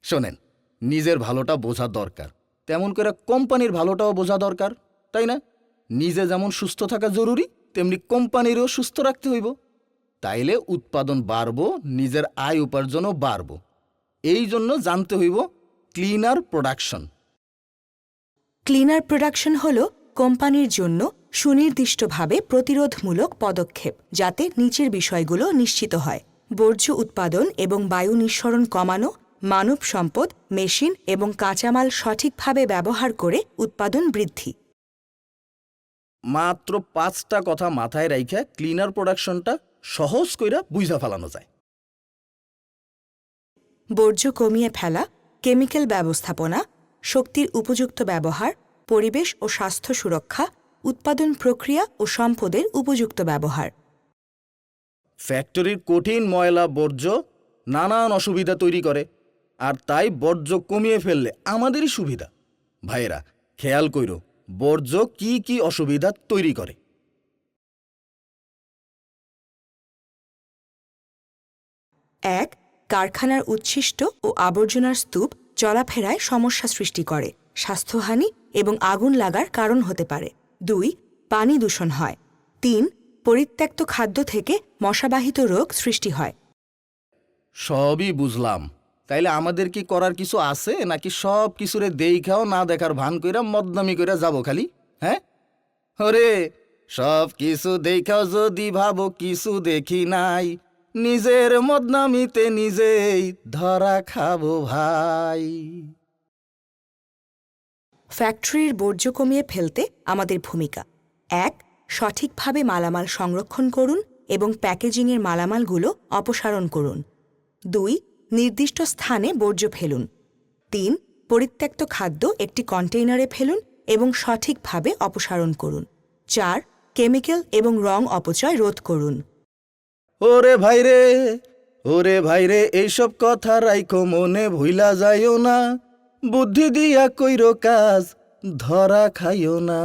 শোনেন, নিজের ভালোটা বোঝা দরকার, তেমন করে কোম্পানির ভালোটাও বোঝা দরকার, তাই না? নিজে যেমন সুস্থ থাকা জরুরি, তেমনি কোম্পানিরও সুস্থ রাখতে হইব। তাইলে উৎপাদন বাড়ব, নিজের আয় উপার্জনও বাড়ব। এই জন্য জানতে হইব ক্লিনার প্রোডাকশন। ক্লিনার প্রোডাকশন হল কোম্পানির জন্য সুনির্দিষ্টভাবে প্রতিরোধমূলক পদক্ষেপ, যাতে নিচের বিষয়গুলো নিশ্চিত হয়: বর্জ্য উৎপাদন এবং বায়ু নিঃসরণ কমানো, মানব সম্পদ, মেশিন এবং কাঁচামাল সঠিকভাবে ব্যবহার করে উৎপাদন বৃদ্ধি। মাত্র 5টা কথা মাথায় রাইখা ক্লিনার প্রোডাকশনটা সহজ কইরা বুঝা ফেলানো যায়। বর্জ্য কমিয়ে ফেলা, কেমিক্যাল ব্যবস্থাপনা, শক্তির উপযুক্ত ব্যবহার, পরিবেশ ও স্বাস্থ্য সুরক্ষা, উৎপাদন প্রক্রিয়া ও সম্পদের উপযুক্ত ব্যবহার। ফ্যাক্টরির কঠিন ময়লা বর্জ্য নানান অসুবিধা তৈরি করে, আর তাই বর্জ্য কমিয়ে ফেললে আমাদেরই সুবিধা। ভাইয়েরা, খেয়াল কইরো বর্জ্য কি কি অসুবিধা তৈরি করে। 1. কারখানার উচ্ছিষ্ট ও আবর্জনার স্তূপ চলাফেরায় সমস্যা সৃষ্টি করে, স্বাস্থ্যহানি এবং আগুন লাগার কারণ হতে পারে। 2. পানি দূষণ হয়। 3. পরিত্যক্ত খাদ্য থেকে মশাবাহিত রোগ সৃষ্টি হয়। সবই বুঝলাম, তাইলে আমাদের কি করার কিছু আছে, নাকি সব কিছুরে দেখাও না দেখার ভান কইরা মদনামি কইরা যাবো খালি? হ্যাঁ, ওরে, সব কিছু দেখাও যদি ভাবো কিছু দেখি নাই, নিজের মদনামিতে নিজেই ধরা খাবো ভাই। ফ্যাক্টরির বর্জ্য কমিয়ে ফেলতে আমাদের ভূমিকা: 1. সঠিকভাবে মালামাল সংরক্ষণ করুন এবং প্যাকেজিংয়ের মালামালগুলো অপসারণ করুন। 2. নির্দিষ্ট স্থানে বর্জ্য ফেলুন। 3. পরিত্যক্ত খাদ্য একটি কন্টেইনারে ফেলুন এবং সঠিকভাবে অপসারণ করুন। 4. কেমিক্যাল এবং রং অপচয় রোধ করুন। ওরে ভাইরে, ওরে ভাইরে, এইসব কথা রাইখো মনে, ভুইলা যাইও না, বুদ্ধি দিয়া কইরো কাজ, ধরা খাইও না।